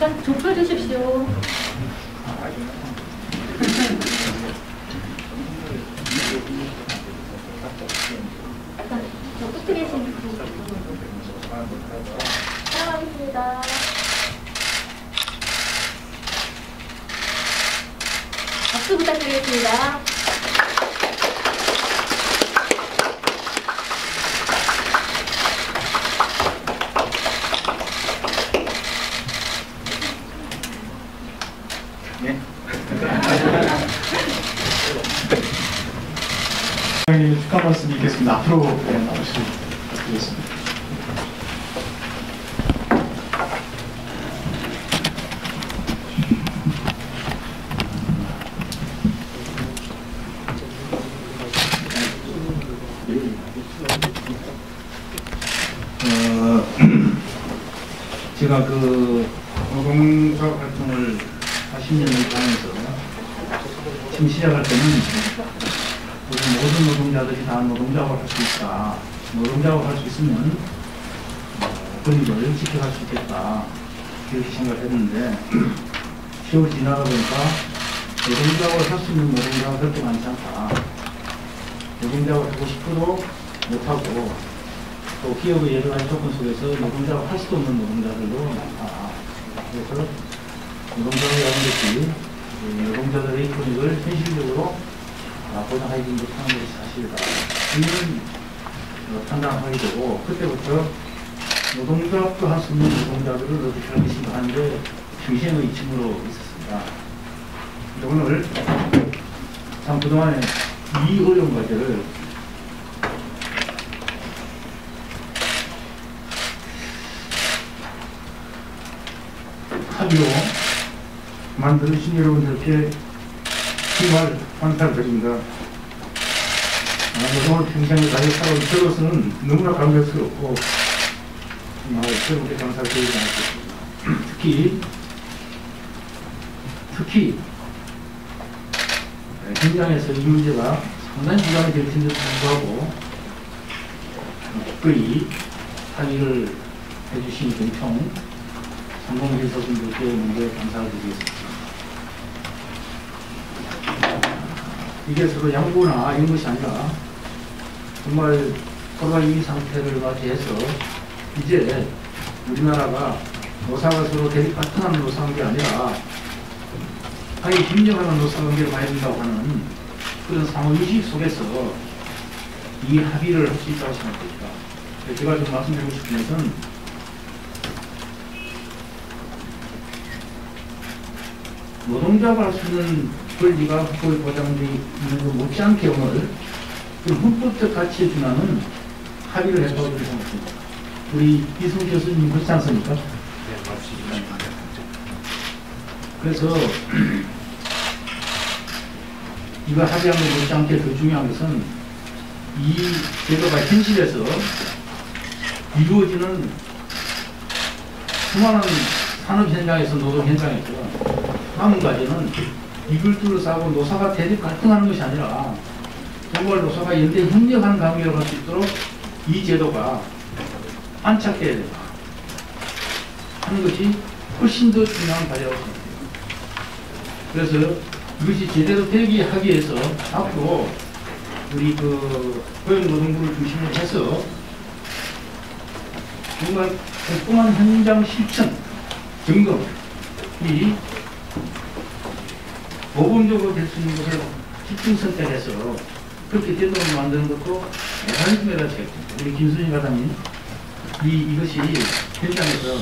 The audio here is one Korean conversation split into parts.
약간 좁혀주십시오. 약간 저 끝에 계신 분. 사랑하겠습니다. 박수 부탁드리겠습니다. 네. 축하 말씀 있겠습니다. 앞으로 나오시면 드리겠습니다. 제가 그 노동조합 활동을 40년을 하면서 처음 시작할 때는 우리 모든 노동자들이 다 노동작업을 할 수 있다. 노동작업을 할 수 있으면 권익을 지켜갈 수 있겠다. 이렇게 생각을 했는데 세월이 지나다 보니까 노동작업을 할 수 있는 노동자가 그렇게 많지 않다. 노동작업을 하고 싶어도 못하고 또 기업의 여러 가지 조건 속에서 노동자가 할 수도 없는 노동자들도 많다. 그래서 노동자라는 것이 노동자들의 권익을 현실적으로 보장하기 못하는 것이 사실이다. 이런 판단하게 되고 그때부터 노동조합도 할 수 있는 노동자들을 어떻게 할 것인가 하는데 중심의침으로 있었습니다. 오늘 참 그동안에 이 어려운 과제를 합의로 만들어주신 여러분들께 정말 감사를 드립니다. 그동안 평생을 가지고 살아온 저로서는 너무나 감격스럽고 정말 여러분께 감사를 드리지 않겠습니다. 특히 현장에서 이 문제가 상당히 부담이 될 텐데도 불구하고 특별히 항의를 해주신 경총 상공회사분들께 먼저 감사를 드리겠습니다. 이게 서로 양보나 이런 것이 아니라 정말 코로나2 상태를 맞이해서 이제 우리나라가 노사가 서로 대립 갈등하는 노사관계가 아니라 아예 긴장하는 노사관계를 봐야 된다고 하는 그런 상호인식 속에서 이 합의를 할 수 있다고 생각합니다. 제가 좀 말씀드리고 싶은 것은 노동자가 할 수 있는 권리가 법에 보장되어 있는 것 못지않게 오늘 그 헌법적 가치에 준하는 합의를 해보도록 생각합니다. 우리 이승우 교수님 그렇지 않습니까? 네, 맞습니다. 그래서 이거 합의한 것 못지않게 더 중요한 것은 이 제도가 현실에서 이루어지는 수많은 산업 현장에서 노동 현장에서 한 가지는 이걸 둘러싸고 노사가 대립 갈등하는 것이 아니라 정말 노사가 연대 협력하는 관계로 갈 수 있도록 이 제도가 안착돼야 된다 하는 것이 훨씬 더 중요한 과제라고 생각합니다. 그래서 이것이 제대로 되기 하기 위해서 앞으로 우리 그 고용노동부를 중심으로 해서 정말 꼼꼼한 현장 실천 점검이 모범적으로 될 수 있는 것을 집중 선택해서 그렇게 제도를 만드는 것도 메커니즘이라고 생각합니다. 우리 김수진 과장님 이것이 현장에서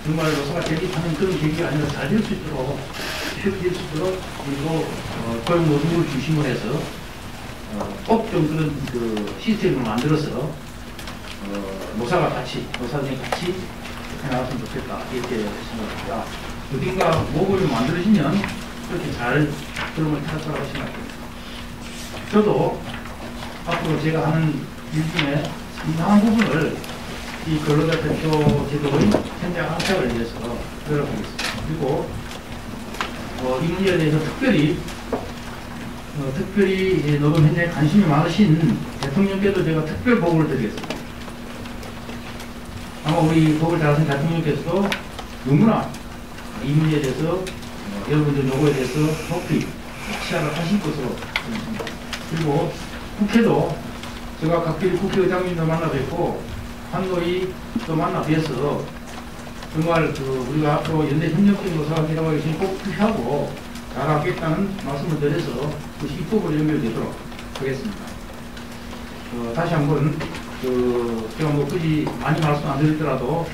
정말 노사가 대립하는 그런 계기가 아니라 잘 될 수 있도록 될 수 있도록 그리고 고용노동부를 중심으로 해서 꼭 좀 그런 그 시스템을 만들어서 노사가 같이 노사들이 같이 해나갔으면 좋겠다 이렇게 생각합니다. 어딘가 모범을 만들어지면 그렇게 잘 그림을 탈 거라고 생각합니다. 저도 앞으로 제가 하는 일 중에 상당한 부분을 이 근로자 대표 제도의 현장 안착을 위해서 노력하겠습니다. 그리고 이 문제에 대해서 특별히 노동 현장에 관심이 많으신 대통령께도 제가 특별 보고를 드리겠습니다. 아마 우리 법을 잘 아신 대통령께서도 너무나 이 문제에 대해서 여러분들 요거에 대해서 높이 시작을 하실 것으로 보입니다. 그리고 국회도 제가 각별히 국회의장님도 만나 뵙고 환노위도 만나 뵈서 정말 우리가 앞으로 연대 협력적인 노사관계라고 하기 꼭 필요하고 잘하겠다는 말씀을 드려서 그것이 입법으로 연결되도록 하겠습니다. 다시 한번 제가 뭐 굳이 많이 말씀 안 드리더라도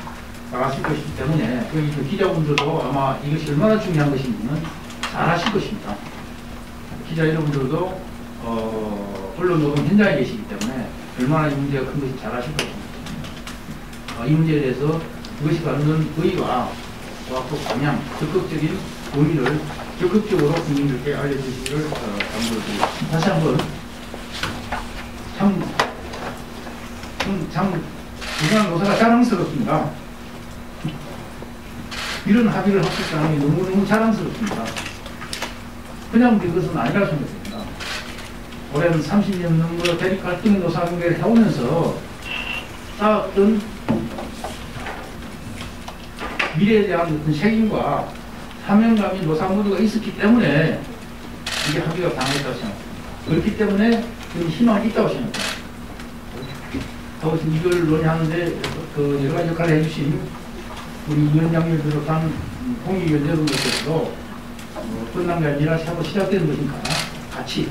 나가실 것이기 때문에 여기 기자분들도 아마 이것이 얼마나 중요한 것인지는 잘 아실 것입니다. 기자 여러분들도 언론 노동 현장에 계시기 때문에 얼마나 이 문제가 큰 것인지 잘 아실 것입니다. 이 문제에 대해서 그것이 갖는 의의와 앞으로 방향, 적극적인 의미를 적극적으로 국민들께 알려주시기를 당부드립니다. 다시 한번 참 우리나라 노사가 자랑스럽습니다. 이런 합의를 할 수 있다는 게 너무너무 자랑스럽습니다. 그냥 이것은 아니라고 생각됩니다. 올해는 30년 넘게 대립 갈등의 노사관계를 해오면서 쌓았던 미래에 대한 어떤 책임과 사명감이 노사 모두가 있었기 때문에 이게 합의가 당했다고 생각합니다. 그렇기 때문에 희망이 있다고 생각합니다. 하여튼 이걸 논의하는데 여러 가지 역할을 해주신 우리 위원장님을 비롯한 공익위원 여러분들께서도 끝난 게 아니라 새로 시작되는 것이니까 같이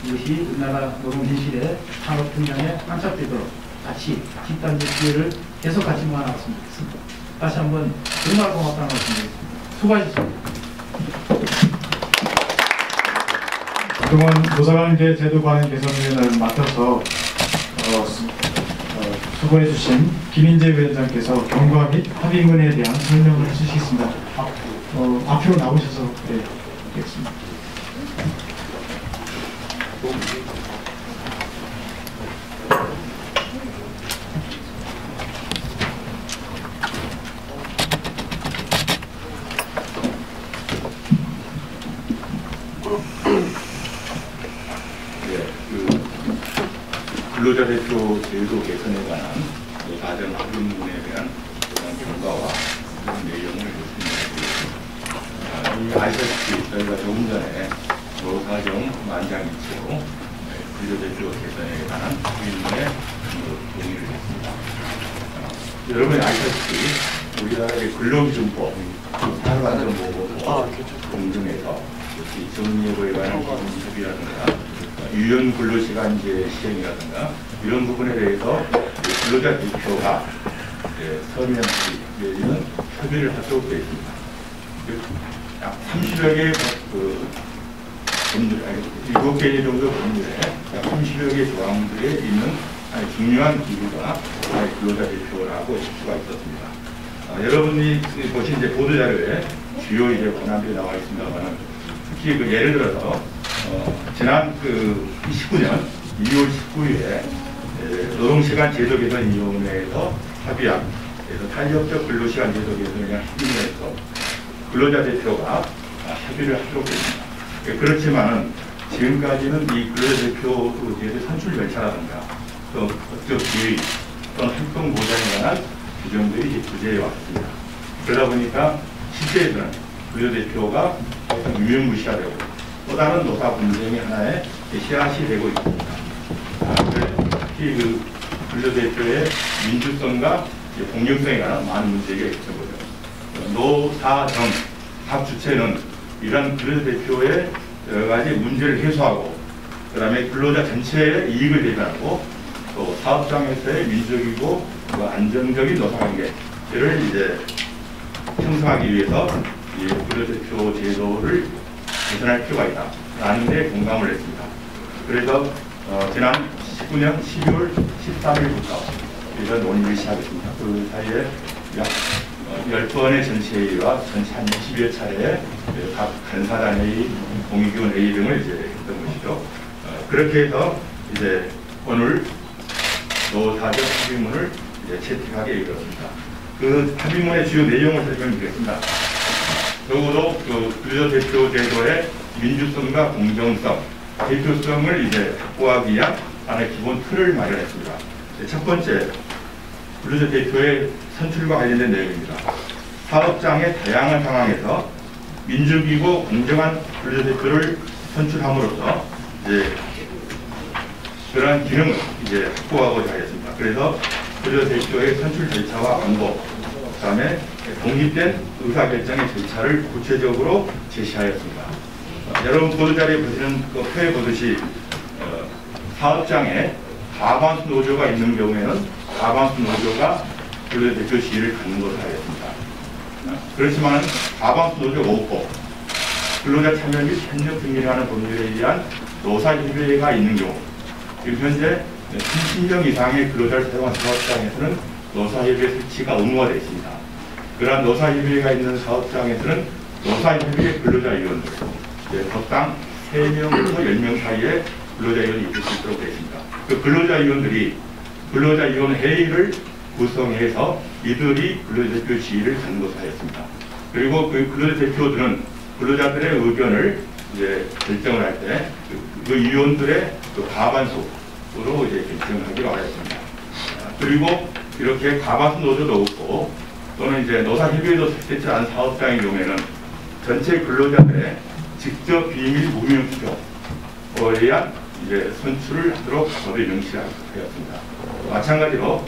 이것이 우리나라 노동 현실의 산업 분야에 안착되도록 같이 집단적 기회를 계속 같이 모아나갔으면 좋겠습니다. 다시 한번 정말 고맙다는 말씀드리겠습니다. 수고하셨습니다. 그동안 노사관계 제도관행 개선위원회를 맡아서 수고해주신 김인재 위원장께서 경과 및 합의문에 대한 설명을 해주시겠습니다. 앞으로 나오셔서 뵙겠습니다. 근로자 대표 제도 개선에 관한 가정 합의문에 대한 경과와 그런 내용을 말씀드리겠습니다. 아시다시피 저희가 조금 전에 노사정 만장일치로 근로자 대표 개선에 관한 합의문에 동의를 했습니다. 여러분이 아시다시피 우리나라의 근로기준법, 산업안전보호법 공정에서 정리해보에 관한 기준법이라든가 유연 근로시간제 시행이라든가 이런 부분에 대해서 근로자 대표가 서명하기 내지는 협의를 하도록 되어 있습니다. 약 30여 개의 법률, 7개 정도 법률에 약 30여 개의 조항들에 있는 중요한 기구가 근로자 대표라고 할 수가 있었습니다. 여러분이 보신 이제 보도자료에 주요 이제 권한들이 나와 있습니다만 특히 예를 들어서 지난 19년 2월 19일에 노동시간 제도 개선위원회에서 합의한 탄력적 근로시간 제도 개선에 대한 협의문에서 근로자 대표가 협의를 하도록 됩니다. 그렇지만은 지금까지는 이 근로자 대표의 선출 절차라든가 또 법적 지위 또는 활동 보장에 관한 규정들이 부재해 왔습니다. 그러다 보니까 실제에서는 근로자 대표가 유명무실화되고 또 다른 노사 분쟁의 하나의 씨앗이 되고 있습니다. 특히 근로대표의 민주성과 공정성에 관한 많은 문제가 있어보죠. 노사정 각 주체는 이러한 근로대표의 여러 가지 문제를 해소하고 그 다음에 근로자 전체의 이익을 대변하고 또 사업장에서의 민주적이고 안정적인 노사관계를 이제 형성하기 위해서 이 근로대표 제도를 개선할 필요가 있다라는 데 공감을 했습니다. 그래서 지난 19년 12월 13일부터 이런 논의를 시작했습니다. 그 사이에 약 10번의 전체회의와 전체 한 20여 차례의 각 간사단회의, 공익위원 회의 등을 이제 했던 것이죠. 그렇게 해서 이제 오늘 노사정 합의문을 이제 채택하게 이르렀습니다. 그 합의문의 주요 내용을 설명드리겠습니다. 적어도 근로자 대표 제도의 민주성과 공정성, 대표성을 이제 확보하기 위한 하나의 기본 틀을 마련했습니다. 첫 번째, 근로자 대표의 선출과 관련된 내용입니다. 사업장의 다양한 상황에서 민주기구 공정한 근로자 대표를 선출함으로써 이제 그러한 기능을 이제 확보하고자 하였습니다. 그래서 근로자 대표의 선출 절차와 방법, 그다음에 독립된 의사결정의 절차를 구체적으로 제시하였습니다. 여러분 보도자료에 보시는 그 표에 보듯이 사업장에 과반수 노조가 있는 경우에는 과반수 노조가 근로자 대표 지위를 갖는 것으로 하였습니다. 그렇지만 과반수 노조가 없고 근로자 참여 및 협력 등을 하는 법률에 의한 노사협의회가 있는 경우, 지금 현재 70명 이상의 근로자를 사용한 사업장에서는 노사협의회 설치가 의무화되어 있습니다. 그러한 노사협의회가 있는 사업장에서는 노사협의회 근로자위원들, 법당 3명에서 10명 사이에 근로자위원이 있을 수 있도록 되어 있습니다. 그 근로자위원들이 근로자위원 회의를 구성해서 이들이 근로자대표 지위를 갖는 것으로 하였습니다. 그리고 그 근로자대표들은 근로자들의 의견을 이제 결정을 할 때 그 위원들의 그 과반수로 이제 결정을 하기로 하였습니다. 그리고 이렇게 과반수 노조도 없고 또는 이제 노사협의회도 설치되지 않은 사업장의 경우에는 전체 근로자들의 직접 비밀 무명 투표에 의한 이제 선출을 하도록 법에 명시하였습니다. 마찬가지로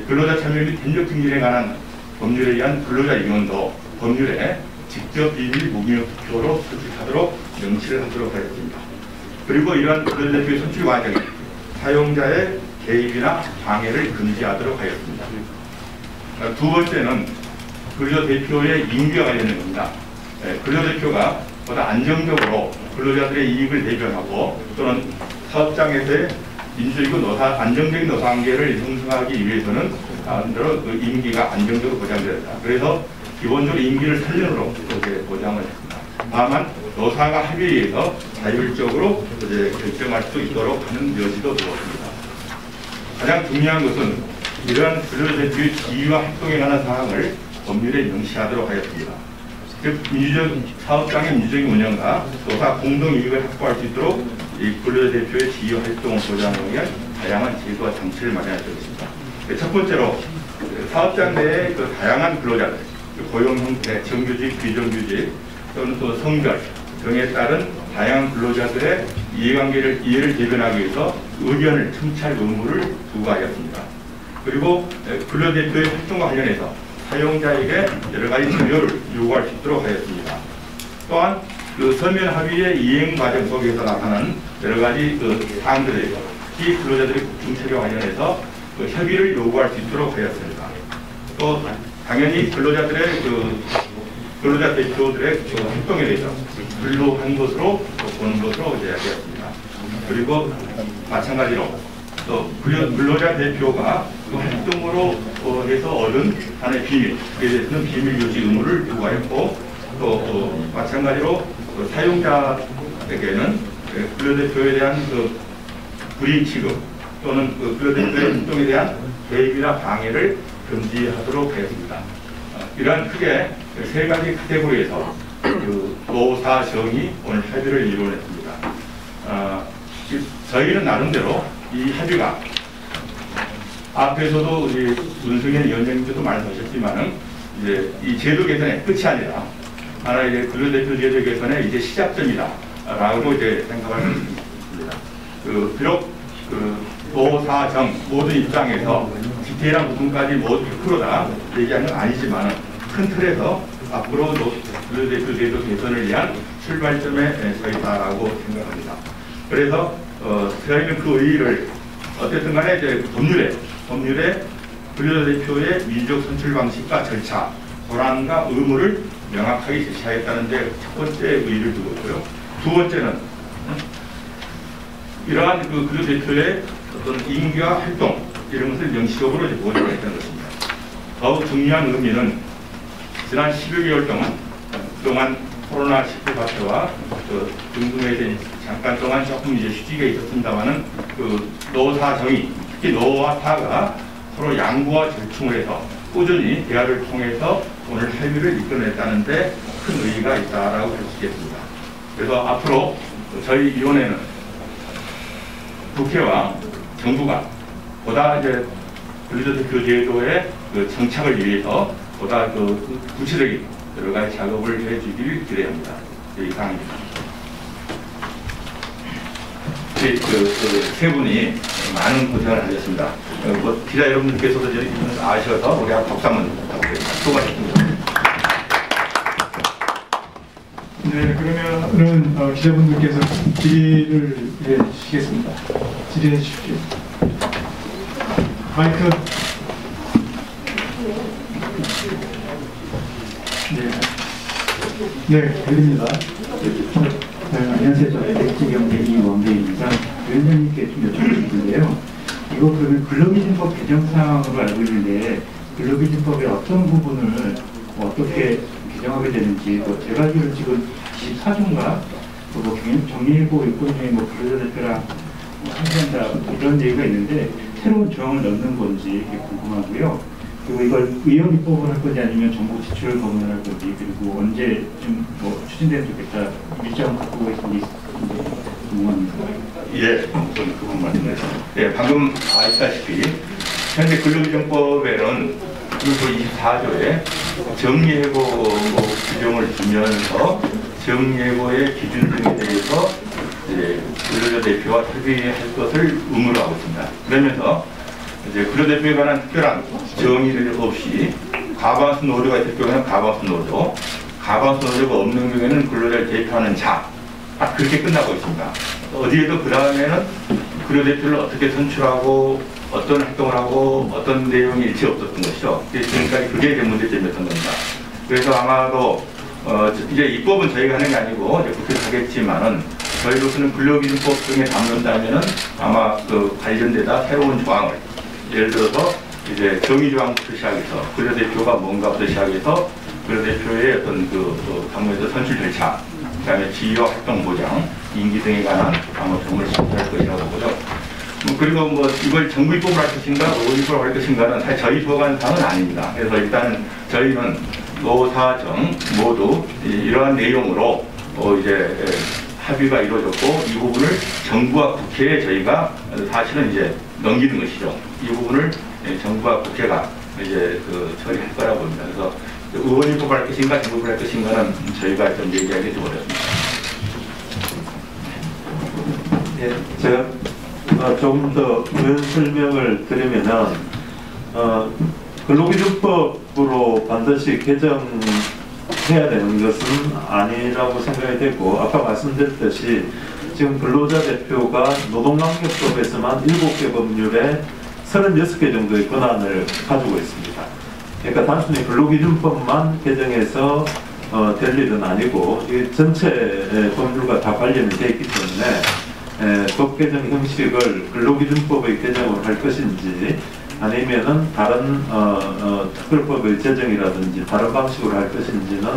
근로자 참여 및 협력 증진에 관한 법률에 의한 근로자위원도 법률에 직접 비밀 무명 투표로 설치하도록 명시를 하도록 하였습니다. 그리고 이러한 근로자대표 선출 과정에 사용자의 개입이나 방해를 금지하도록 하였습니다. 두 번째는 근로자대표의 임기와 관련된 겁니다. 근로자대표가 보다 안정적으로 근로자들의 이익을 대변하고 또는 사업장에서의 민주적이고 안정적인 노사관계를 형성하기 위해서는 나름대로 그 임기가 안정적으로 보장되었다. 그래서 기본적으로 임기를 3년으로 보장을 했습니다. 다만 노사가 합의해서 자율적으로 결정할 수 있도록 하는 여지도 두었습니다. 가장 중요한 것은 이러한 근로자대표의 지위와 활동에 관한 사항을 법률에 명시하도록 하였습니다. 즉 사업장의 민주적인 운영과 노사 공동이익을 확보할 수 있도록 이 근로자대표의 지위 활동을 보장하기 위한 다양한 제도와 장치를 마련할 것입니다. 첫 번째로 사업장 내의 그 다양한 근로자들, 고용 형태, 정규직, 비정규직 또는 또 성별 등에 따른 다양한 근로자들의 이해를 대변하기 위해서 의견을 청취할 의무를 부과하였습니다. 그리고 근로대표의 활동과 관련해서 사용자에게 여러 가지 자료를 요구할 수 있도록 하였습니다. 또한 그 서면 합의의 이행 과정 속에서 나타나는 여러 가지 그 사항들에 대해서 이 근로자들의 국중 처리와 관련해서 그 협의를 요구할 수 있도록 하였습니다. 또 당연히 근로자들의 근로자 대표들의 그 활동에 대해서 근로한 것으로 보는 것으로 이야기했습니다. 그리고 마찬가지로 또 근로자 대표가 그 활동으로 해서 얻은 하나의 비밀에 대해서는 비밀 유지 의무를 부과했고 또 마찬가지로 그 사용자에게는 근로자 대표에 대한 그 불이익 취급 또는 그 근로자 대표의 활동에 대한 개입이나 방해를 금지하도록 하였습니다. 이러한 크게 세 가지 카테고리에서 그 노사정이 오늘 합의를 이루어냈습니다. 저희는 나름대로 이 합의가 앞에서도 우리 문승현 위원장님께도 말씀하셨지만은 이제 이 제도 개선의 끝이 아니라 하나의 이제 근로대표 제도 개선의 이제 시작점이다라고 이제 생각을 했습니다. 비록 노사정 모든 입장에서 디테일한 부분까지 모두 100%다 얘기하는 건 아니지만 큰 틀에서 앞으로 근로대표 제도 개선을 위한 출발점에 서 있다라고 생각합니다. 그래서 저희는 그 의의를 어쨌든 간에 이제 법률에 근로대표의 민족 선출 방식과 절차, 권한과 의무를 명확하게 제시하겠다는 데 첫 번째 의의를 두고 있고요. 두 번째는 이러한 그 근로대표의 어떤 임기와 활동 이런 것을 명시적으로 보여주겠다는 것입니다. 더욱 중요한 의미는 지난 12개월 동안 코로나19 사태와 등등에 잠깐 동안 조금 이제 휴지가 있었습니다만은 그 노사정이 특히 노와 사가 서로 양보와 절충을 해서 꾸준히 대화를 통해서 오늘 합의를 이끌어냈다는데 큰 의의가 있다라고 할 수 있겠습니다. 그래서 앞으로 저희 위원회는 국회와 정부가 보다 이제 근로자대표 제도의 그 정착을 위해서 보다 그 구체적인 여러 가지 작업을 해주길 기대합니다. 이상입니다. 세 분이 많은 고생을 하셨습니다. 기자 여러분들께서도 아셔서 우리 박수 한번 부탁드립니다. 수고하셨습니다. 네, 그러면은 기자분들께서 질의를 해주시겠습니다. 질의해 주십시오. 마이크. 네, 들립니다. 안녕하세요. 저는 백지경제 이원배입니다. 위원장님께 좀 여쭤보는데요. 이거 그러면 근로기준법 개정사항으로 알고 있는데 근로기준법의 어떤 부분을 어떻게 개정하게 되는지 제가 알기로는 지금 24조인가 뭐 정리해고 일꾼의 뭐 근로자 대표랑 함께한다 이런 얘기가 있는데 새로운 조항을 넣는 건지 궁금하고요. 그리고 이걸 의원 입법을 할 건지 아니면 정부 지출을 검토할 건지 그리고 언제쯤 뭐 추진되면 좋겠다 일정 갖고 계신지 궁금합니다. 예, 우선 그분 말씀드렸습니다. 예, 방금 아시다시피 현재 근로기준법에는 그 24조에 정리해고 규정을 주면서 정리해고의 기준 등에 대해서 이제 근로자 대표와 협의할 것을 의무로 하고 있습니다. 그러면서 이제 근로대표에 관한 특별한 정의를 없이 과반수 노조가 있을 경우에는 과반수 노조, 과반수 노조가 없는 경우에는 근로자를 대표하는 자, 딱 그렇게 끝나고 있습니다. 어디에도 그 다음에는 근로대표를 어떻게 선출하고 어떤 활동을 하고 어떤 내용이 일체 없었던 것이죠. 지금까지 그게 이제 문제점이었던 겁니다. 그래서 아마도 이제 입법은 저희가 하는 게 아니고 이제 국회에서 하겠지만은 저희로서는 근로기준법 등에 담는다면은 아마 그 관련되다 새로운 조항을 예를 들어서 이제 정의조항부터 시작해서 근로대표가 뭔가부터 시작해서 근로대표의 어떤 그 당무에서 선출 절차, 그다음에 지위와 활동 보장, 임기 등에 관한 아마 정을 선출할 것이라고 보죠. 그리고 뭐 이걸 정부 입법을 할 것인가, 노조 입법을 할 것인가는 사실 저희 소관사항은 아닙니다. 그래서 일단 저희는 노사정 모두 이러한 내용으로 이제 합의가 이루어졌고 이 부분을 정부와 국회에 저희가 사실은 이제 넘기는 것이죠. 이 부분을 정부와 국회가 이제 그 처리할 거라고 봅니다. 그래서 의원 입법을 할 것인가, 정부를 할 것인가는 저희가 좀 얘기하기 좀 어렵습니다. 예, 제가 조금 더 의원 설명을 드리면은 근로기준법으로 반드시 개정해야 되는 것은 아니라고 생각이 되고 아까 말씀드렸듯이 지금 근로자 대표가 노동관계법에서만 7개 법률에 36개 정도의 권한을 가지고 있습니다. 그러니까 단순히 근로기준법만 개정해서 될 일은 아니고 이 전체 법률과 다 관련이 되어 있기 때문에 법 개정 형식을 근로기준법의 개정으로 할 것인지 아니면은 다른 특별법의 제정이라든지 다른 방식으로 할 것인지는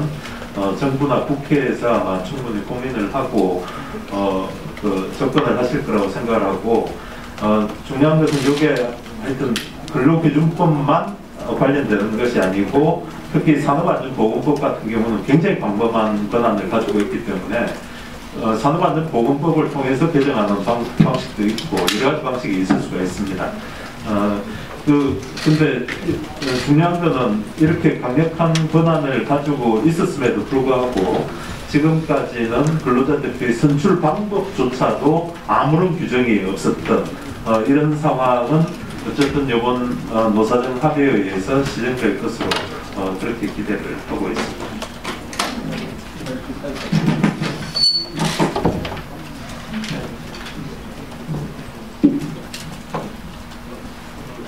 정부나 국회에서 아마 충분히 고민을 하고 그 접근을 하실 거라고 생각을 하고 중요한 것은 이게 하여튼 근로기준법만 관련되는 것이 아니고 특히 산업안전보건법 같은 경우는 굉장히 광범한 권한을 가지고 있기 때문에 산업안전보건법을 통해서 개정하는 방식도 있고 여러 가지 방식이 있을 수가 있습니다. 근데 중요한 거는 이렇게 강력한 권한을 가지고 있었음에도 불구하고 지금까지는 근로자 대표의 선출 방법조차도 아무런 규정이 없었던 이런 상황은 어쨌든 이번 노사정 합의에 의해서 시정될 것으로 그렇게 기대를 하고 있습니다.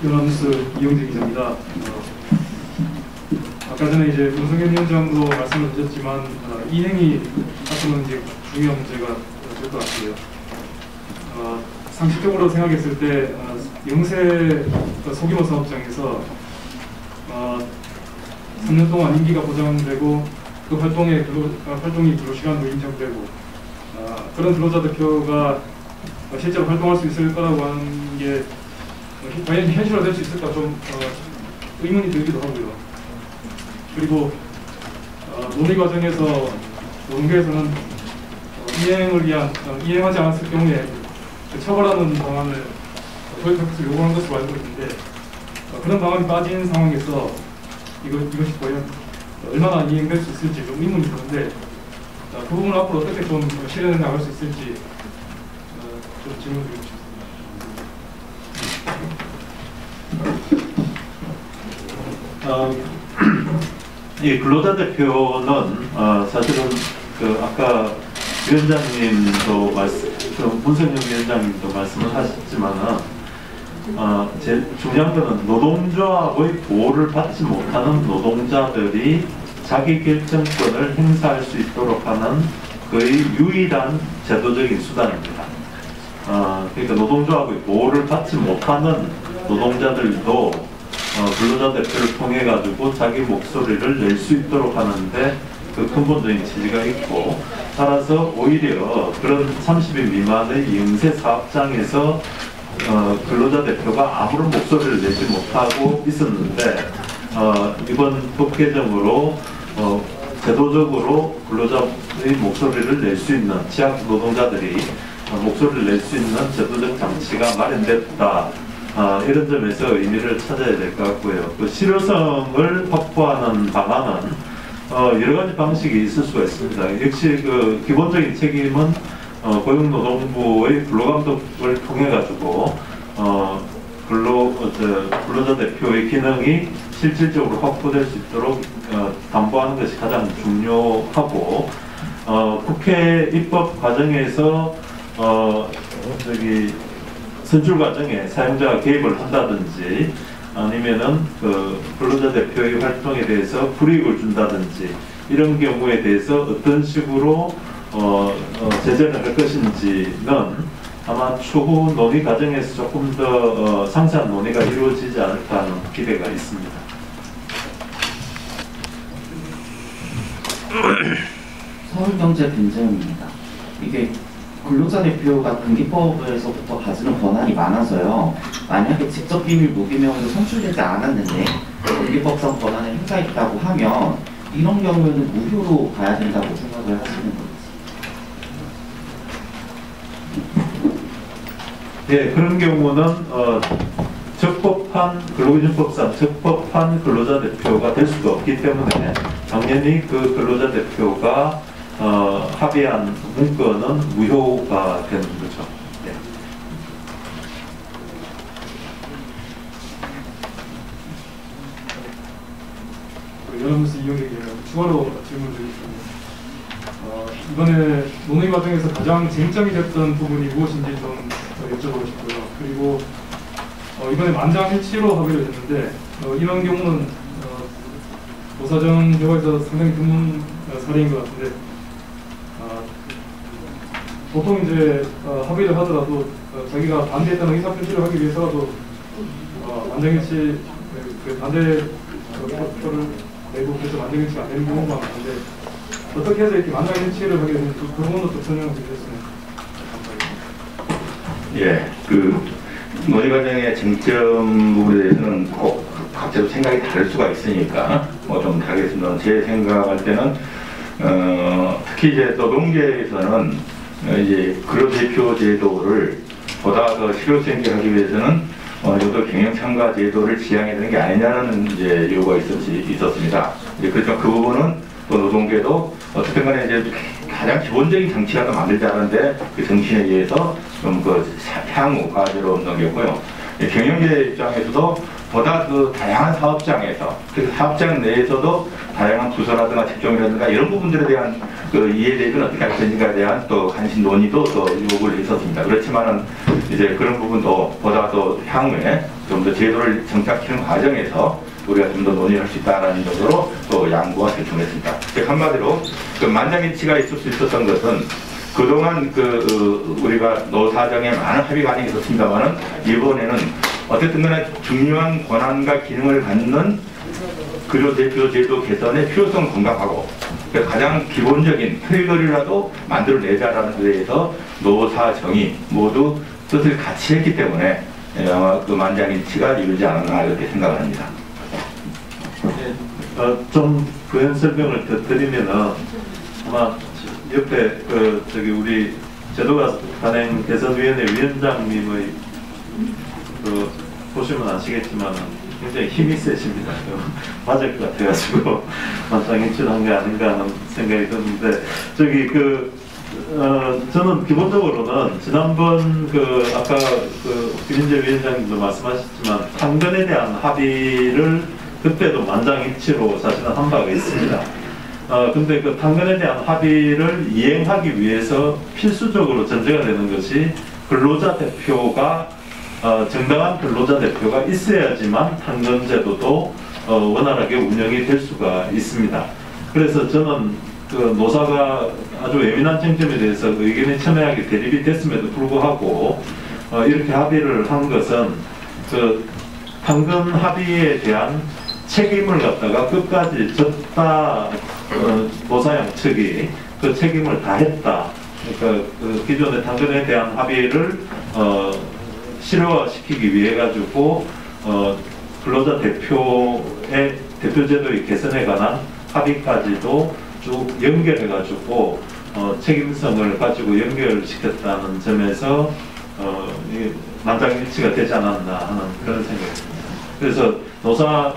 연합뉴스 이용재 기자입니다. 아까 전에 이제 문성현 위원장도 말씀을 드렸지만 이 행위 앞으로는 이제 중요한 문제가 될 것 같고요. 상식적으로 생각했을 때 영세 소규모 사업장에서 3년 동안 임기가 보장되고 그 활동이 근로시간도 인정되고 그런 근로자 대표가 실제로 활동할 수 있을 거라고 하는 게 과연 현실화될 수 있을까 좀 의문이 들기도 하고요. 그리고 논의 과정에서 노동계에서는 이행하지 않았을 경우에 처벌하는 방안을 저희 쪽에서 요구한 것으로 알고 있는데 그런 방안이 빠진 상황에서 이것이 과연 얼마나 이행될 수 있을지 좀 의문이 드는데 그 부분을 앞으로 어떻게 좀 실현해 나갈 수 있을지 좀 질문드리고 싶습니다. 이 근로자 대표는 사실은 그 아까 위원장님도 문성영 위원장님도 말씀을 하셨지만은 제일 중요한 거는 노동조합의 보호를 받지 못하는 노동자들이 자기 결정권을 행사할 수 있도록 하는 거의 유일한 제도적인 수단입니다. 그러니까 노동조합의 보호를 받지 못하는 노동자들도 근로자 대표를 통해 가지고 자기 목소리를 낼 수 있도록 하는데 그 근본적인 취지가 있고, 따라서 오히려 그런 30인 미만의 영세 사업장에서 근로자 대표가 아무런 목소리를 내지 못하고 있었는데 이번 법 개정으로 제도적으로 근로자의 목소리를 낼 수 있는, 지역 노동자들이 목소리를 낼 수 있는 제도적 장치가 마련됐다. 이런 점에서 의미를 찾아야 될 것 같고요. 그 실효성을 확보하는 방안은 여러 가지 방식이 있을 수가 있습니다. 역시 그 기본적인 책임은 고용노동부의 근로감독을 통해 가지고 근로자 대표의 기능이 실질적으로 확보될 수 있도록 담보하는 것이 가장 중요하고, 국회 입법 과정에서 선출 과정에 사용자가 개입을 한다든지 아니면은 그 근로자 대표의 활동에 대해서 불이익을 준다든지 이런 경우에 대해서 어떤 식으로 제재를 할 것인지는 아마 추후 논의 과정에서 조금 더 상세한 논의가 이루어지지 않을까 하는 기대가 있습니다. 서울경제 벤정입니다. 이게 근로자 대표가 등기법에서부터 가지는 권한이 많아서요. 만약에 직접 비밀 무기명으로 선출되지 않았는데 등기법상 권한을 행사했다고 하면 이런 경우에는 무효로 가야 된다고 생각을 하시는 거죠. 네, 그런 경우는 적법한 근로기준법상 적법한 근로자 대표가 될 수가 없기 때문에 당연히 그 근로자 대표가 합의한 문건은 무효가 되는 거죠. 네. 연합뉴스 이용객이에요. 추가로 질문드리겠습니다. 이번에 논의 과정에서 가장 쟁점이 됐던 부분이 무엇인지 좀 여쭤보고 싶고요. 그리고 이번에 만장일치로 합의를 했는데 이런 경우는 노사정 대화에서 상당히 드문 사례인 것 같은데 보통 이제 합의를 하더라도 자기가 반대했다는 의사표시를 하기 위해서라도 만장일치 그 반대 표를 내고 그래서 만장일치가 안 되는 경우가 많은데 어떻게 해서 이렇게 만장일치를 하게 되는지 그 부분도 좀 설명을 드렸으면 감사하겠습니다. 예, 그 논의 과정의 쟁점 부분에 대해서는 꼭 각자도 생각이 다를 수가 있으니까 뭐 좀 다르겠습니다. 제 생각할 때는 특히 이제 노동계에서는 이제 근로대표 제도를 보다 더 실효성 있게 하기 위해서는 어느 정도 경영 참가 제도를 지향해야 되는 게 아니냐는 이제 요구가 있었습니다. 이제 그렇지만 그 부분은 또 노동계도 어쨌든 간에 이제 가장 기본적인 장치라도 만들자는데 그 정신에 의해서 좀 그 향후 과제로 넘겼고요. 경영계 입장에서도 보다 그 다양한 사업장에서 그 사업장 내에서도 다양한 부서라든가 직종이라든가 이런 부분들에 대한 그 이해 대입은 어떻게 할 것인가에 대한 또 관심 논의도 또 요구를 했었습니다. 그렇지만은 이제 그런 부분도 보다 더 향후에 좀 더 제도를 정착하는 과정에서 우리가 좀 더 논의할 수 있다라는 정도로 또 양구와 결정했습니다. 즉 한마디로 그 만장일치가 있을 수 있었던 것은 그동안 우리가 노사정에 많은 합의가 아닌 게 있었습니다만은 이번에는 어쨌든 간에 중요한 권한과 기능을 갖는 근로대표 제도 개선의 필요성을 공감하고 가장 기본적인 틀거리라도 만들어내자라는 데 대해서 노사정이 모두 뜻을 같이 했기 때문에 아마 그 만장일치가 이루지 않았나 이렇게 생각을 합니다. 좀 부연 설명을 더 드리면은 아마 옆에 우리 제도가 단행 개선위원회 위원장님의 보시면 아시겠지만은 굉장히 힘이 세십니다. 맞을 것 같아가지고 만장일치한 게 아닌가 하는 생각이 드는데 저는 기본적으로는 지난번 아까 김인재 위원장님도 말씀하셨지만 당근에 대한 합의를 그때도 만장일치로 사실은 한 바가 있습니다. 근데 그 당근에 대한 합의를 이행하기 위해서 필수적으로 전제가 되는 것이 근로자 대표가 정당한 근로자 대표가 있어야지만 당근제도도 원활하게 운영이 될 수가 있습니다. 그래서 저는 노사가 아주 예민한 쟁점에 대해서 의견이 첨예하게 대립이 됐음에도 불구하고 이렇게 합의를 한 것은 당근 합의에 대한 책임을 갖다가 끝까지 졌다 노사양 측이 그 책임을 다했다. 그러니까 기존의 당근에 대한 합의를 실효화시키기 위해 가지고 근로자 대표의 대표제도의 개선에 관한 합의까지도 쭉 연결해 가지고 책임성을 가지고 연결시켰다는 점에서 만장일치가 되지 않았나 하는 그런 생각이 듭니다. 그래서 노사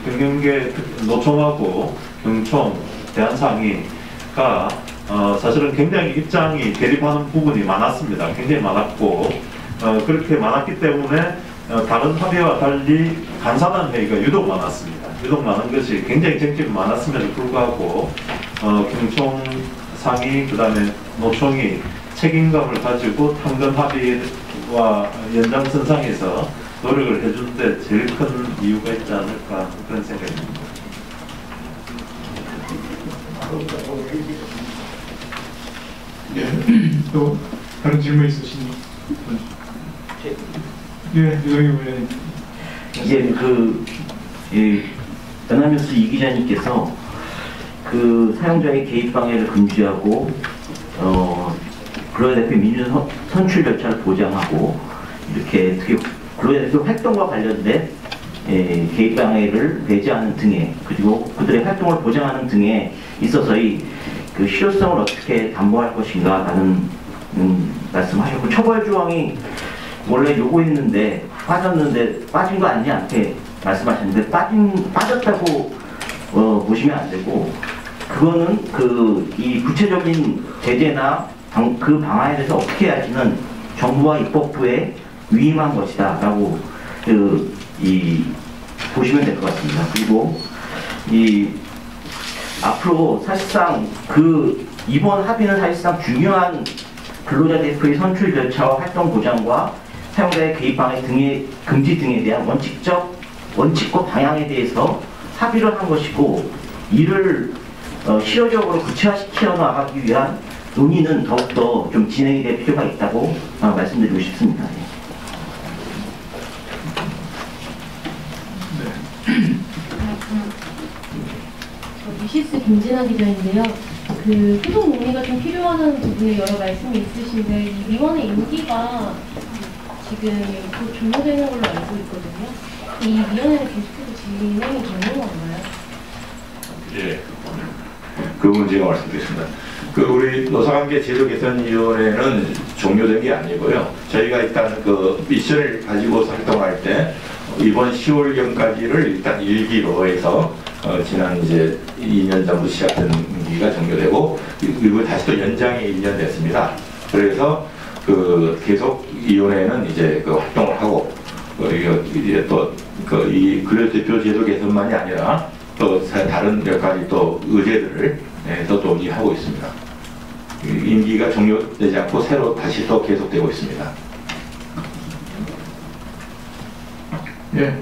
경영계 노총하고 경총 대한상의가 사실은 굉장히 입장이 대립하는 부분이 많았습니다. 굉장히 많았고 그렇게 많았기 때문에 다른 합의와 달리 간사단 회의가 유독 많았습니다. 유독 많은 것이 굉장히 쟁점이 많았음에도 불구하고 경총 상의 그다음에 노총이 책임감을 가지고 당근 합의와 연장선상에서 노력을 해주는데 제일 큰 이유가 있지 않을까 그런 생각이 듭니다. 또 다른 질문 있으신 분? 네, 유정희 의원님. 연합뉴스 이 기자님께서 사용자의 개입 방해를 금지하고 근로자 대표 민주 선출 절차를 보장하고 이렇게 특히 근로자 대표 활동과 관련된 개입 방해를 배제하는 등의 그리고 그들의 활동을 보장하는 등에 있어서의 실효성을 어떻게 담보할 것인가라는 말씀하셨고 처벌 조항이 원래 요구했는데 빠진 거 아니지 않게 말씀하셨는데 빠졌다고 보시면 안 되고 그거는 이 구체적인 제재나 그 방안에 대해서 어떻게 해야지는 정부와 입법부에 위임한 것이다라고 보시면 될 것 같습니다. 그리고 앞으로 사실상 이번 합의는 사실상 중요한 근로자 대표의 선출 절차와 활동 보장과 사용자의 개입 방해 등의 금지 등에 대한 원칙과 방향에 대해서 합의를 한 것이고 이를 실효적으로 구체화시켜 나가기 위한 논의는 더욱더 좀 진행이 될 필요가 있다고 말씀드리고 싶습니다. 뉴시스 김진아 기자인데요. 소송 논의가 좀 필요하다는 부분에 여러 말씀이 있으신데 이 위원회 임기가 지금 곧 종료되는 걸로 알고 있거든요. 이 위원회는 계속해서 진행이 되는 건가요? 예, 그 문제가 말씀드리겠습니다. 우리 노사관계 제도개선위원회는 종료된 게 아니고요. 저희가 일단 미션을 가지고 활동할 때 이번 10월경까지를 일단 1기로 해서 지난 이제 2년 전부터 시작된 임기가 종료되고 그리고 다시 또 연장이 1년 됐습니다. 그래서 계속 위원회는 이제 활동을 하고 이제 또 이 근로자 대표 제도 개선만이 아니라 또 다른 몇 가지 또 의제들을 또 논의하고 있습니다. 임기가 종료되지 않고 새로 다시 또 계속되고 있습니다. 예,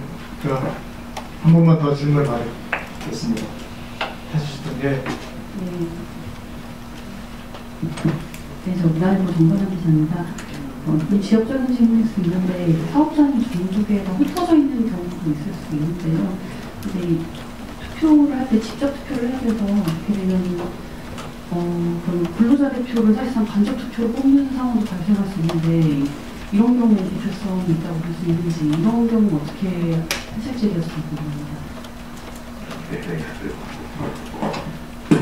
한 번만 더 질문을 받겠습니다. 해주시던 게. 네, 저 우다일보 정관장 기자입니다. 지역적인 질문일 수 있는데 사업장이 전국에 흩어져 있는 경우도 있을 수 있는데요. 근데 투표를 할 때 직접 투표를 해야 돼서 이렇게 되면 그럼 근로자 대표를 사실상 간접 투표로 뽑는 상황도 발생할 수 있는데 이런 경우에 대표성이 있다고 볼 수 있는지 이런 경우 어떻게 하실지에 대해서 궁금합니다.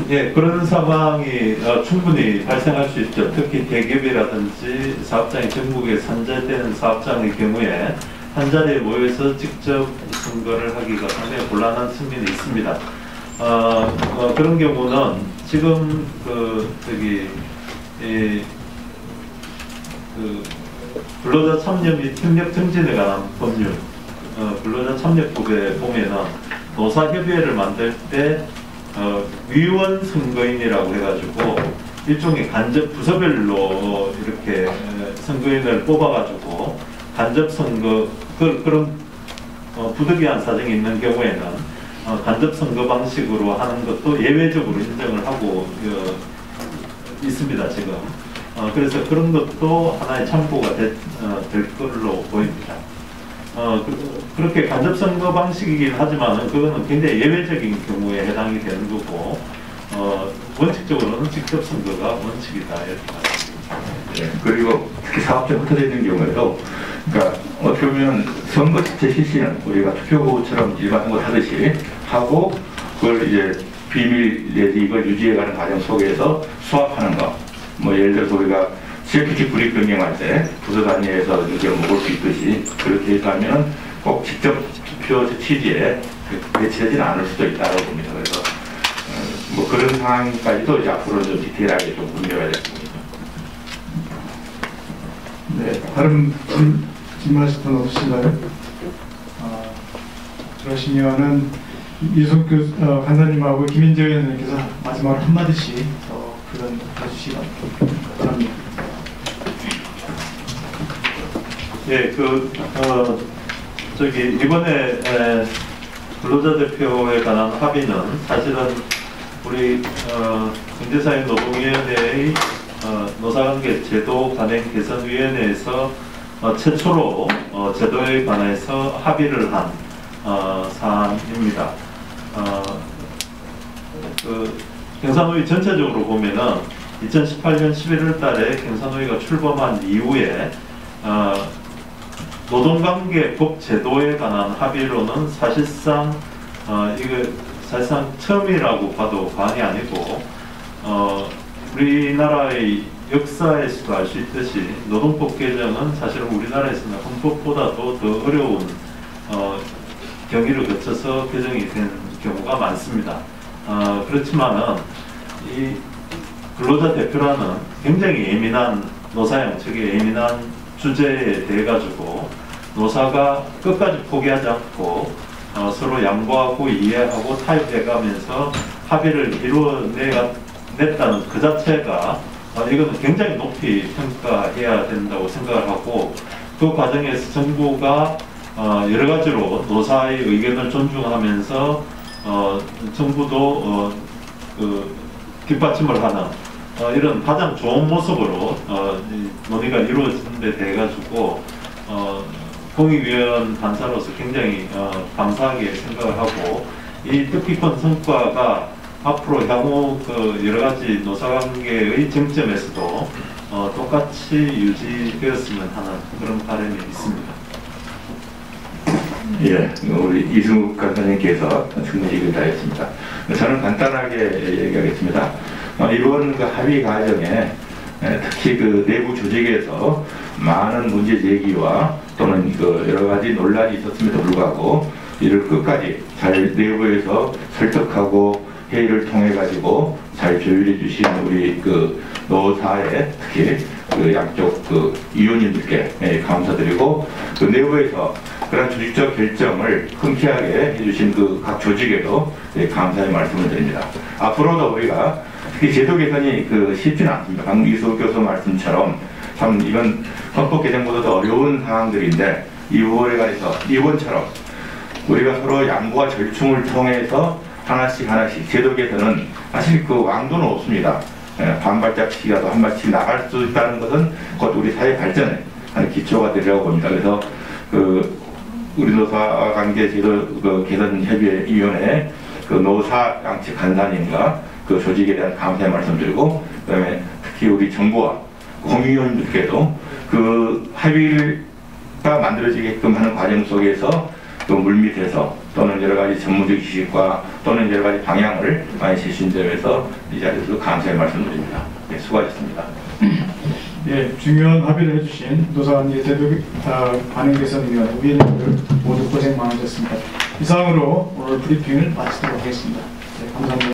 예, 그런 상황이 충분히 발생할 수 있죠. 특히 대기업이라든지 사업장이 전국에 산재되는 사업장의 경우에 한 자리에 모여서 직접 선거를 하기가 상당히 곤란한 측면이 있습니다. 그런 경우는 지금 근로자 참여 및 협력 증진에 관한 법률, 근로자 참여법에 보면은 노사협의회를 만들 때 위원 선거인이라고 해가지고 일종의 간접 부서별로 이렇게 선거인을 뽑아가지고 간접 선거 그런 부득이한 사정이 있는 경우에는 간접 선거 방식으로 하는 것도 예외적으로 인정을 하고 있습니다 지금. 그래서 그런 것도 하나의 참고가 될 걸로 보입니다. 그렇게 간접 선거 방식이긴 하지만 그거는 굉장히 예외적인 경우에 해당이 되는 거고 원칙적으로는 직접 선거가 원칙이다 이렇게 말씀드립니다. 네, 그리고 특히 사업자 흩어져 있는 경우에도 그러니까 어떻게 보면 선거 자체 실시는 우리가 투표구처럼 일반 선거 하듯이 하고 그걸 이제 비밀 내지 이걸 유지해가는 과정 속에서 수합하는 거. 뭐 예를 들어서 우리가 CFP 구립 변경할 때 부서 단위에서 이렇게 먹을 수 있듯이 그렇게 해서 하면 꼭 직접 투표 취지에 배치되지는 않을 수도 있다고 봅니다. 그래서 뭐 그런 상황까지도 이제 앞으로 좀 디테일하게 좀 분석해야 될 겁니다. 네, 다른 질문하실 분 없으신가요? 그러시면은 이석 간사님하고 김인재 의원님께서 마지막으로 한마디씩 더 그런 해주시기 바랍니다. 예, 이번에 근로자 대표에 관한 합의는 사실은 우리 경제사회노동위원회의 노사관계 제도 관행 개선위원회에서 최초로 제도에 관해서 합의를 한 사안입니다. 경사노위 전체적으로 보면은 2018년 11월 달에 경사노위가 출범한 이후에 노동관계법 제도에 관한 합의로는 사실상 처음이라고 봐도 과언이 아니고 우리나라의 역사에서도 알 수 있듯이 노동법 개정은 사실은 우리나라에서는 헌법보다도 더 어려운 경위를 거쳐서 개정이 된 경우가 많습니다. 그렇지만은 이 근로자 대표라는 굉장히 예민한 노사 양측의 예민한 주제에 대해 가지고 노사가 끝까지 포기하지 않고 서로 양보하고 이해하고 타협해가면서 합의를 이루어냈다는 그 자체가 이거는 굉장히 높이 평가해야 된다고 생각을 하고 그 과정에서 정부가 여러 가지로 노사의 의견을 존중하면서 정부도 뒷받침을 하는 이런 가장 좋은 모습으로 논의가 이루어진 데 대해 가지고 공익위원 단사로서 굉장히 감사하게 생각을 하고 이 뜻깊은 성과가 앞으로 향후 여러 가지 노사관계의 쟁점에서도 똑같이 유지되었으면 하는 그런 바람이 있습니다. 예, 우리 이승욱 간사님께서 충분히 얘기를 다 했습니다. 저는 간단하게 얘기하겠습니다. 이번 그 합의 과정에 특히 그 내부 조직에서 많은 문제 제기와 또는 그 여러 가지 논란이 있었음에도 불구하고 이를 끝까지 잘 내부에서 설득하고 회의를 통해 가지고 잘 조율해 주신 우리 그 노사의 특히 그 양쪽 그 위원님들께 감사드리고 그 내부에서 그런 조직적 결정을 흔쾌하게 해주신 그 각 조직에도 감사의 말씀을 드립니다. 앞으로도 우리가 특히 제도 개선이 쉽지는 않습니다. 방금 이수호 교수 말씀처럼 참 이건 헌법 개정보다 더 어려운 상황들인데 이번처럼 우리가 서로 양보와 절충을 통해서 하나씩 제도 개선은 사실 그 왕도는 없습니다. 반발짝씩이라도 한 발씩 나갈 수 있다는 것은 곧 우리 사회 발전에 하는 기초가 되리라고 봅니다. 그래서 우리 노사관계 제도 개선 협의위원회 노사 양측 간사님과 그 조직에 대한 감사의 말씀드리고 그다음에 특히 우리 정부와 공익위원님들께도 그 합의가 만들어지게끔 하는 과정 속에서 그 물밑에서 또는 여러 가지 전문적 지식과 또는 여러 가지 방향을 많이 제신 점에서 이 자리에서 감사의 말씀드립니다. 네, 수고하셨습니다. 예, 중요한 합의를 해주신 노사관 예대도 관행 개선위원 위원님들 모두 고생 많으셨습니다. 이상으로 오늘 브리핑을 마치도록 하겠습니다. 네, 감사합니다.